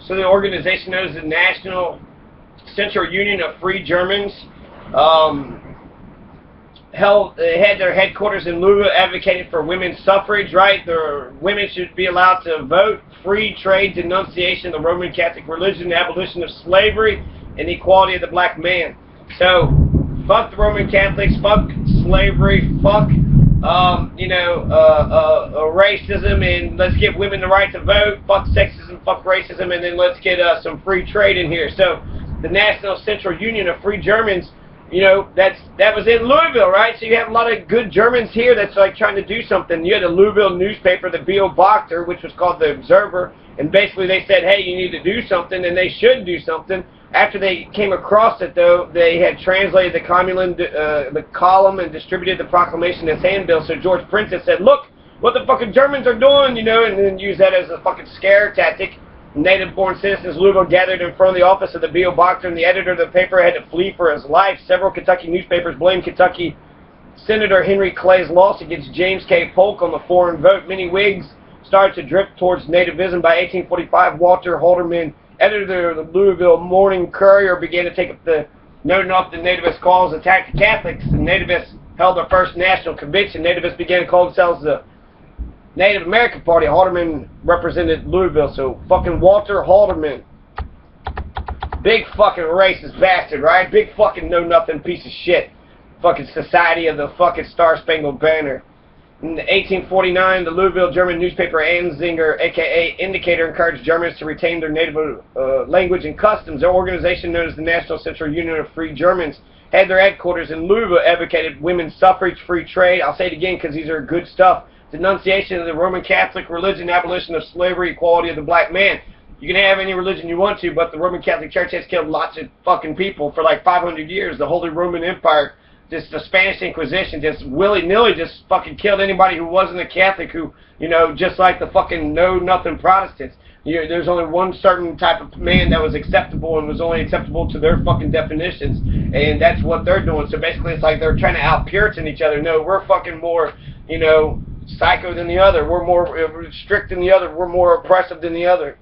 So the organization known as the National Central Union of Free Germans they had their headquarters in Louisville, advocated for women's suffrage, right? The women should be allowed to vote, free trade, denunciation of the Roman Catholic religion, abolition of slavery, and equality of the black man. So, fuck the Roman Catholics, fuck slavery, fuck, racism, and let's give women the right to vote, fuck sexism, fuck racism, and then let's get some free trade in here. So, the National Central Union of Free Germans, you know, that was in Louisville, right? So you have a lot of good Germans here that's like trying to do something. You had a Louisville newspaper, the Beobachter, which was called the Observer, and basically they said, hey, you need to do something, and they should do something. After they came across it, though, they had translated the column and distributed the proclamation as handbill. So George Princess said, look, what the fucking Germans are doing, you know, and then used that as a fucking scare tactic. Native-born citizens of Louisville gathered in front of the office of the Beobachter, and the editor of the paper had to flee for his life. Several Kentucky newspapers blamed Kentucky Senator Henry Clay's loss against James K. Polk on the foreign vote. Many Whigs started to drift towards nativism. By 1845, Walter Haldeman, editor of the Louisville Morning Courier, began to take up the noting off the nativist cause, attack the Catholics. The nativists held their first national convention. Nativists began to call themselves the Native American Party. Haldeman represented Louisville, so fucking Walter Haldeman. Big fucking racist bastard, right? Big fucking know-nothing piece of shit. Fucking Society of the fucking Star-Spangled Banner. In 1849, the Louisville German newspaper Anzinger, a.k.a. Indicator, encouraged Germans to retain their native language and customs. Their organization, known as the National Central Union of Free Germans, had their headquarters in Louisville, advocated women's suffrage, free trade. I'll say it again because these are good stuff. Denunciation of the Roman Catholic religion, abolition of slavery, equality of the black man. You can have any religion you want to, but the Roman Catholic Church has killed lots of fucking people for like 500 years. The Holy Roman Empire, just the Spanish Inquisition, just willy-nilly just fucking killed anybody who wasn't a Catholic, who, you know, just like the fucking know-nothing Protestants. There's only one certain type of man that was acceptable and was only acceptable to their fucking definitions, and that's what they're doing. So basically it's like they're trying to out-Puritan each other. No, we're fucking more, you know, psycho than the other. We're more strict than the other. We're more oppressive than the other.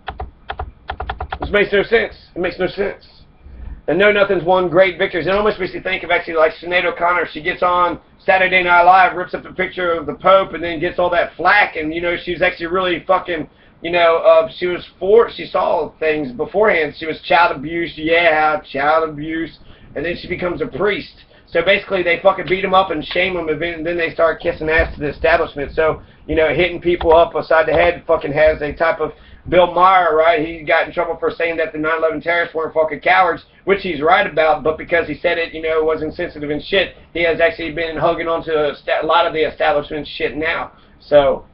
This makes no sense. It makes no sense. And Know Nothing's won great victories. It almost makes you think of actually like Sinead O'Connor. She gets on Saturday Night Live, rips up a picture of the Pope, and then gets all that flack. And, you know, she was actually really fucking, you know, she saw things beforehand. She was child abuse. Yeah, child abuse. And then she becomes a priest. So basically, they fucking beat them up and shame them, and then they start kissing ass to the establishment. So, you know, hitting people up upside the head fucking has a type of Bill Maher, right? He got in trouble for saying that the 9/11 terrorists weren't fucking cowards, which he's right about, but because he said it, you know, wasn't sensitive and shit, he has actually been hugging onto a lot of the establishment shit now. So,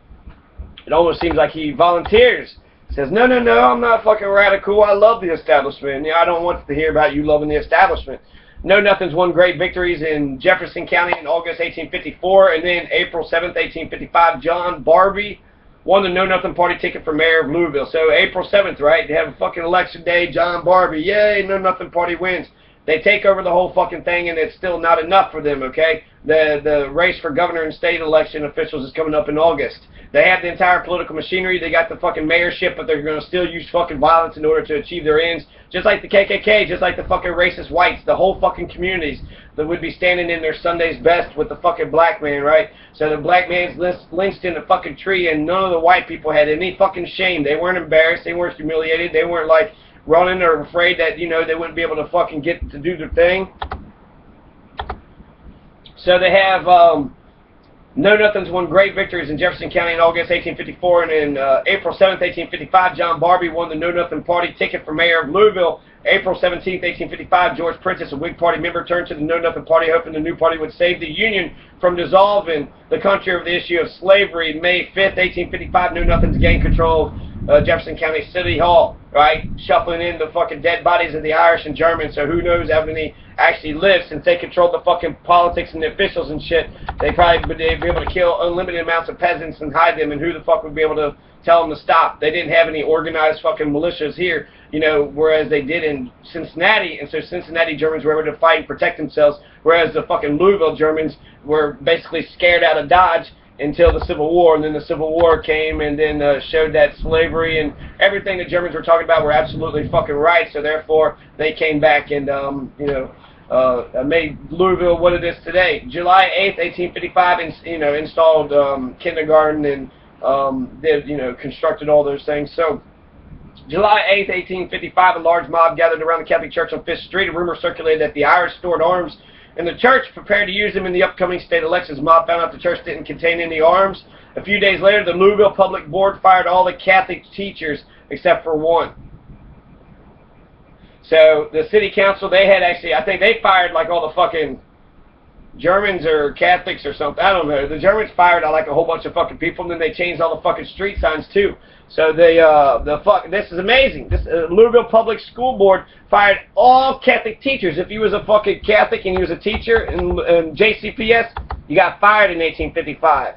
it almost seems like he volunteers. He says, no, I'm not fucking radical. I love the establishment. I don't want to hear about you loving the establishment. Know Nothing's won great victories in Jefferson County in August 1854, and then April 7th, 1855, John Barbie won the Know Nothing Party ticket for mayor of Louisville. So April 7th, right, they have a fucking election day, John Barbie, yay, Know Nothing Party wins. They take over the whole fucking thing, and it's still not enough for them, okay? The race for governor and state election officials is coming up in August. They have the entire political machinery. They got the fucking mayorship, but they're going to still use fucking violence in order to achieve their ends. Just like the KKK, just like the fucking racist whites, the whole fucking communities that would be standing in their Sunday's best with the fucking black man, right? So the black man's lynched in a fucking tree, and none of the white people had any fucking shame. They weren't embarrassed. They weren't humiliated. They weren't like running or afraid that, you know, they wouldn't be able to fucking get to do their thing. So they have Know Nothing's won great victories in Jefferson County in August 1854, and in April 7th, 1855, John Barbie won the Know Nothing Party ticket for mayor of Louisville. April 17th, 1855, George Princess, a Whig Party member, turned to the Know Nothing Party, hoping the new party would save the Union from dissolving the country over the issue of slavery. May 5th, 1855, Know Nothing's gained control of Jefferson County City Hall, right? Shuffling in the fucking dead bodies of the Irish and Germans, so who knows how many actually live, since they controlled the fucking politics and the officials and shit. They'd be able to kill unlimited amounts of peasants and hide them, and who the fuck would be able to tell them to stop? They didn't have any organized fucking militias here, you know, whereas they did in Cincinnati, and so Cincinnati Germans were able to fight and protect themselves, whereas the fucking Louisville Germans were basically scared out of Dodge, until the Civil War, and then the Civil War came and then showed that slavery and everything the Germans were talking about were absolutely fucking right, so therefore they came back and, made Louisville what it is today. July 8th, 1855, installed kindergarten and constructed all those things. So July 8th, 1855, a large mob gathered around the Catholic Church on 5th Street. A rumor circulated that the Irish stored arms in the church, prepared to use them in the upcoming state elections. The mob found out the church didn't contain any arms. A few days later, the Louisville Public Board fired all the Catholic teachers except for one. So the city council, they had actually, I think they fired like all the fucking Germans or Catholics or something. I don't know. The Germans fired like a whole bunch of fucking people, and then they changed all the fucking street signs too. So this is amazing. This Louisville Public School Board fired all Catholic teachers. If you was a fucking Catholic and you was a teacher in JCPS, you got fired in 1855.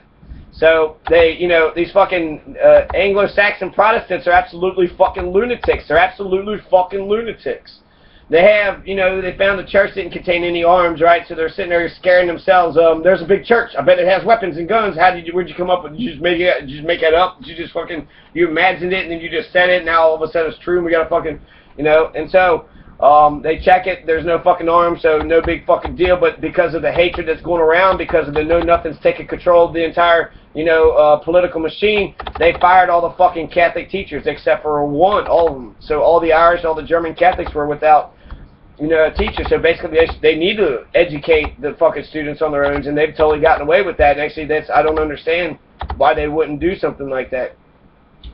So they, these fucking Anglo-Saxon Protestants are absolutely fucking lunatics. They're absolutely fucking lunatics. They have, they found the church didn't contain any arms, right? So they're sitting there scaring themselves. There's a big church. I bet it has weapons and guns. Where'd you come up with? Did you just make it? Did you just make that up? Did you just fucking, you imagined it and then you just said it? And now all of a sudden it's true and we got to fucking, And so they check it. There's no fucking arms, so no big fucking deal. But because of the hatred that's going around, because of the know-nothings taking control of the entire, political machine, they fired all the fucking Catholic teachers except for one, all of them. So all the Irish, all the German Catholics were without a teacher. So basically they need to educate the fucking students on their own, and they've totally gotten away with that. And actually, I don't understand why they wouldn't do something like that.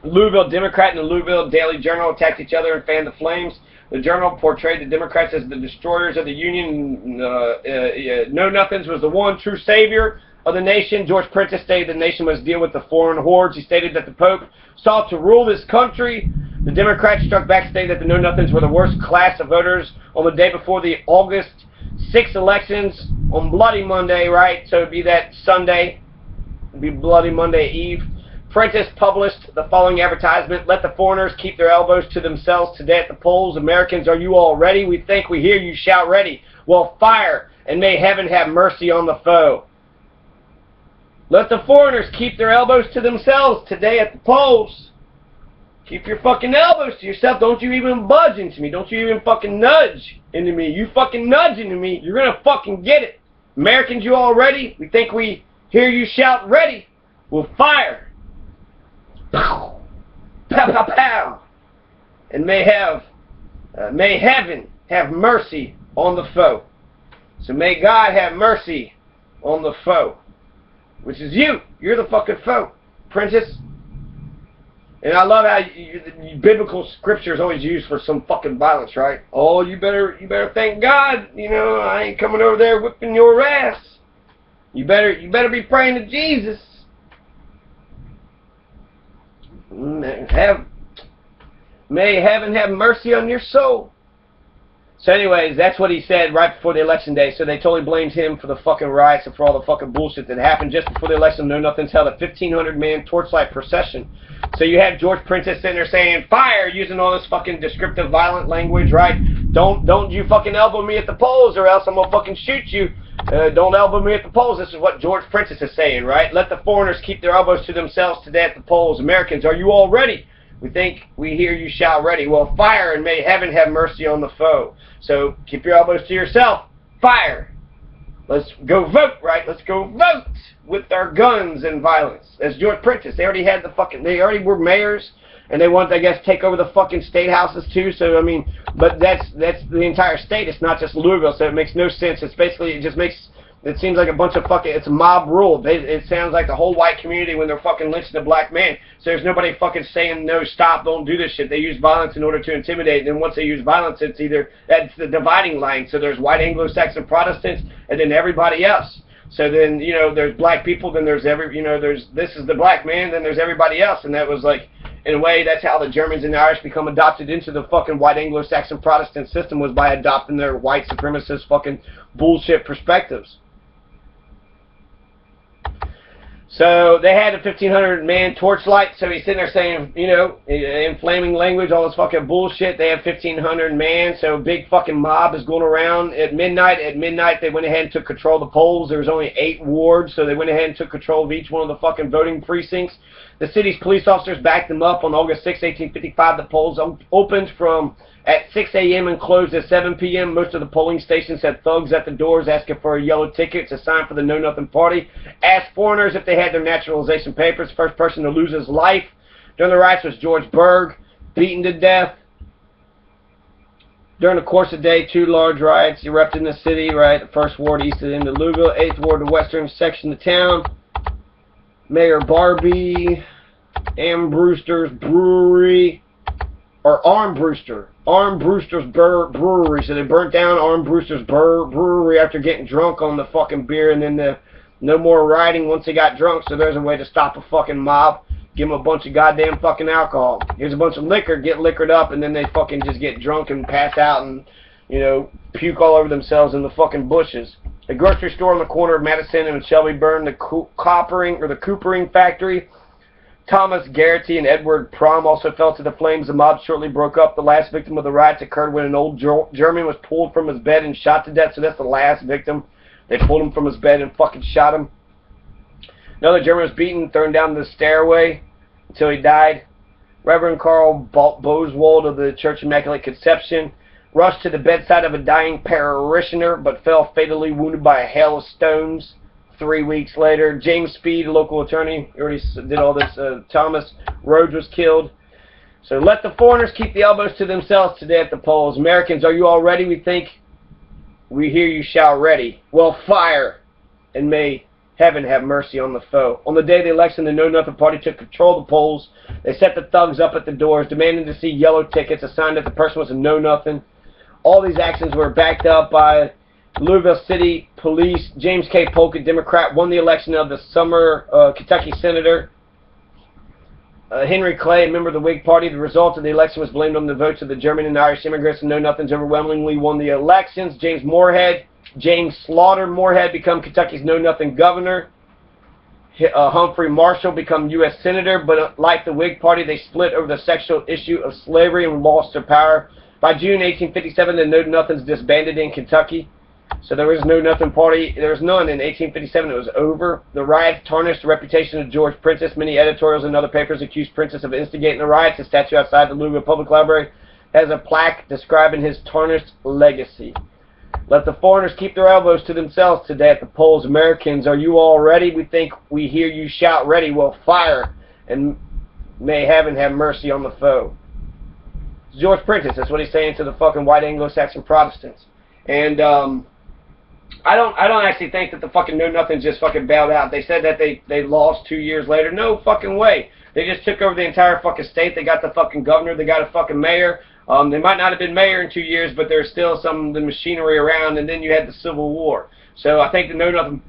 Louisville Democrat and the Louisville Daily Journal attacked each other and fanned the flames. The Journal portrayed the Democrats as the destroyers of the Union. Know-Nothings was the one true savior of the nation. George Prentice stated the nation must deal with the foreign hordes. He stated that the Pope sought to rule this country. The Democrats struck back, stating that the Know-Nothings were the worst class of voters. On the day before the August 6 elections, on Bloody Monday, right? So it would be that Sunday. It would be Bloody Monday Eve. Prentice published the following advertisement: "Let the foreigners keep their elbows to themselves today at the polls. Americans, are you all ready? We think, we hear you, shout ready. Well, fire, and may heaven have mercy on the foe." Let the foreigners keep their elbows to themselves today at the polls. Keep your fucking elbows to yourself. Don't you even budge into me. Don't you even fucking nudge into me. You fucking nudge into me, you're gonna fucking get it. Americans, you all ready? We think, we hear you, shout ready. We'll fire. Pow, pow, pow, pow, and may heaven have mercy on the foe. So may God have mercy on the foe, which is you. You're the fucking foe, Prentice. And I love how biblical scripture is always used for some fucking violence, right? Oh, you better thank God. I ain't coming over there whipping your ass. You better be praying to Jesus. May heaven have mercy on your soul. So anyways, that's what he said right before the election day. So they totally blamed him for the fucking riots and for all the fucking bullshit that happened just before the election. Know-Nothings held a 1,500-man torchlight procession. So you had George Prentice sitting there saying, fire, using all this fucking descriptive violent language, right? Don't you fucking elbow me at the polls or else I'm gonna fucking shoot you. Don't elbow me at the polls. This is what George Prentice is saying, right? Let the foreigners keep their elbows to themselves today at the polls. Americans, are you all ready? We think, we hear you, shout ready. Well, fire, and may heaven have mercy on the foe. So keep your elbows to yourself. Fire. Let's go vote, right? Let's go vote with our guns and violence. As George Prentice, they already were mayors, and they wanted to, I guess, take over the fucking state houses too. So I mean, but that's the entire state. It's not just Louisville, so it makes no sense. It's basically, it seems like a bunch of fucking, it's mob rule. It sounds like the whole white community when they're fucking lynching a black man. So there's nobody fucking saying, no, stop, don't do this shit. They use violence in order to intimidate. And then once they use violence, that's the dividing line. So there's white Anglo-Saxon Protestants and then everybody else. So then, there's black people, then there's this is the black man, then there's everybody else. And that was like, in a way, that's how the Germans and the Irish become adopted into the fucking white Anglo-Saxon Protestant system, was by adopting their white supremacist fucking bullshit perspectives. So they had a 1,500-man torchlight, so he's sitting there saying, you know, in flaming language, all this fucking bullshit. They have 1,500 man, so big fucking mob is going around at midnight. At midnight, they went ahead and took control of the polls. There was only 8 wards, so they went ahead and took control of each one of the fucking voting precincts. The city's police officers backed them up on August 6, 1855. The polls opened from at 6 a.m. and closed at 7 p.m. Most of the polling stations had thugs at the doors asking for a yellow ticket. It's a sign for the Know Nothing Party. Asked foreigners if they had their naturalization papers. First person to lose his life during the riots was George Berg, beaten to death. During the course of the day, 2 large riots erupted in the city, right? The first ward east of the end of Louisville, 8th ward, the western section of town. Mayor Barbie, Brewster's Brewery, or Brewster's Brewery. So they burnt down Brewster's Brewery after getting drunk on the fucking beer, and then no more rioting once they got drunk. So there's a way to stop a fucking mob. Give them a bunch of goddamn fucking alcohol. Here's a bunch of liquor, get liquored up, and then they fucking just get drunk and pass out and, you know, puke all over themselves in the fucking bushes. A grocery store on the corner of Madison and Shelby burned. The coopering factory. Thomas Garrity and Edward Prom also fell to the flames. The mob shortly broke up. The last victim of the riots occurred when an old German was pulled from his bed and shot to death. So that's the last victim. They pulled him from his bed and fucking shot him. Another German was beaten, thrown down the stairway until he died. Reverend Carl Boswald of the Church of Immaculate Conception rushed to the bedside of a dying parishioner, but fell fatally wounded by a hail of stones. 3 weeks later, James Speed, a local attorney, already did all this. Thomas Rhodes was killed. So let the foreigners keep the elbows to themselves today at the polls. Americans, are you all ready? We think we hear you shout ready. Well, fire, and may heaven have mercy on the foe. On the day of the election, the Know Nothing Party took control of the polls. They set the thugs up at the doors, demanding to see yellow tickets, a sign that the person was a Know Nothing. All these actions were backed up by Louisville City Police. James K. Polk, a Democrat, won the election of the summer Kentucky Senator. Henry Clay, a member of the Whig Party. The result of the election was blamed on the votes of the German and Irish immigrants, and Know Nothings overwhelmingly won the elections. James Slaughter Moorhead became Kentucky's Know Nothing governor. Humphrey Marshall became U.S. Senator, but like the Whig Party, they split over the sexual issue of slavery and lost their power. By June 1857, the Know Nothings disbanded in Kentucky. So there was no Nothing Party. There was none in 1857. It was over. The riots tarnished the reputation of George Prentice. Many editorials and other papers accused Prentice of instigating the riots. A statue outside the Louisville Public Library has a plaque describing his tarnished legacy. Let the foreigners keep their elbows to themselves today at the polls. Americans, are you all ready? We think we hear you shout ready. Well, fire, and may heaven have mercy on the foe. It's George Prentice. That's what he's saying to the fucking white Anglo-Saxon Protestants. And I don't actually think that the fucking Know Nothings just fucking bailed out. They said that they lost 2 years later. No fucking way. They just took over the entire fucking state. They got the fucking governor. They got a fucking mayor. They might not have been mayor in 2 years, but there's still some of the machinery around, and then you had the Civil War. So I think the Know Nothing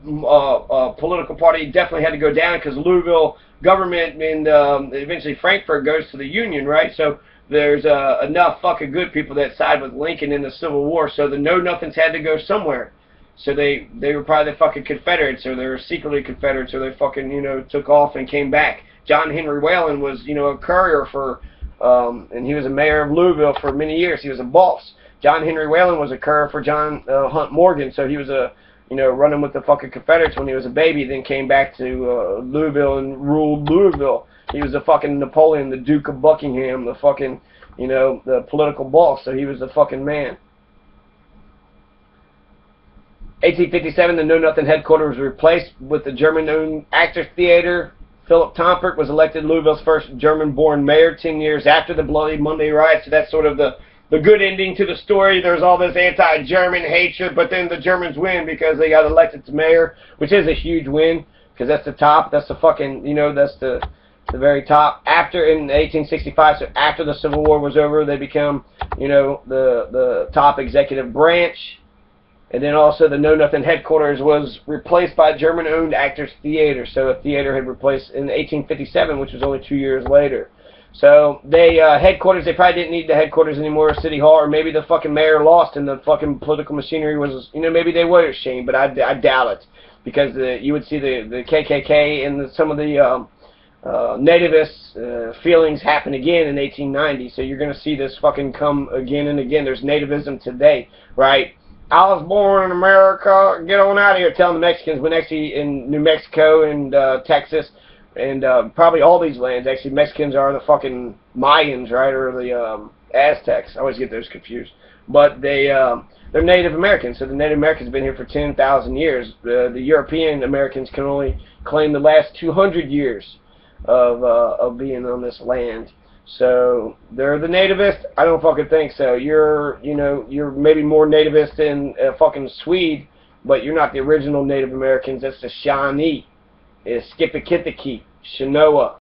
political party definitely had to go down because Louisville government and eventually Frankfurt goes to the Union, right? So there's enough fucking good people that side with Lincoln in the Civil War. So the Know Nothings had to go somewhere. So they were probably the fucking Confederates, or they were secretly Confederates, or they fucking, you know, took off and came back. John Henry Whalen was, you know, a courier for, and he was a mayor of Louisville for many years. He was a boss. John Henry Whalen was a courier for John Hunt Morgan, so he was running with the fucking Confederates when he was a baby, then came back to Louisville and ruled Louisville. He was the fucking Napoleon, the Duke of Buckingham, the fucking, you know, the political boss, so he was the fucking man. 1857, the Know Nothing headquarters was replaced with the German-owned Actors Theater. Philip Tompert was elected Louisville's first German-born mayor 10 years after the Bloody Monday riots. So that's sort of the good ending to the story. There's all this anti-German hatred, but then the Germans win because they got elected to mayor, which is a huge win because that's the top. That's the fucking, you know, that's the very top. After, in 1865, so after the Civil War was over, they become, you know, the top executive branch. And then also the Know Nothing headquarters was replaced by German-owned Actors Theater. So a theater had replaced in 1857, which was only 2 years later. So they headquarters, they probably didn't need the headquarters anymore, City Hall, or maybe the fucking mayor lost and the fucking political machinery was, you know, maybe they were ashamed, but I doubt it. because you would see the KKK and some of the nativist feelings happen again in 1890. So you're going to see this fucking come again and again. There's nativism today, right? I was born in America. Get on out of here. Telling the Mexicans when actually in New Mexico and Texas and probably all these lands, actually Mexicans are the fucking Mayans, right, or the Aztecs. I always get those confused. But they're Native Americans, so the Native Americans have been here for 10,000 years. The European Americans can only claim the last 200 years of being on this land. So they're the nativist. I don't fucking think so. You're maybe more nativist than a fucking Swede, but you're not the original Native Americans. That's the Shawnee, Skipikitiki, Shinoa.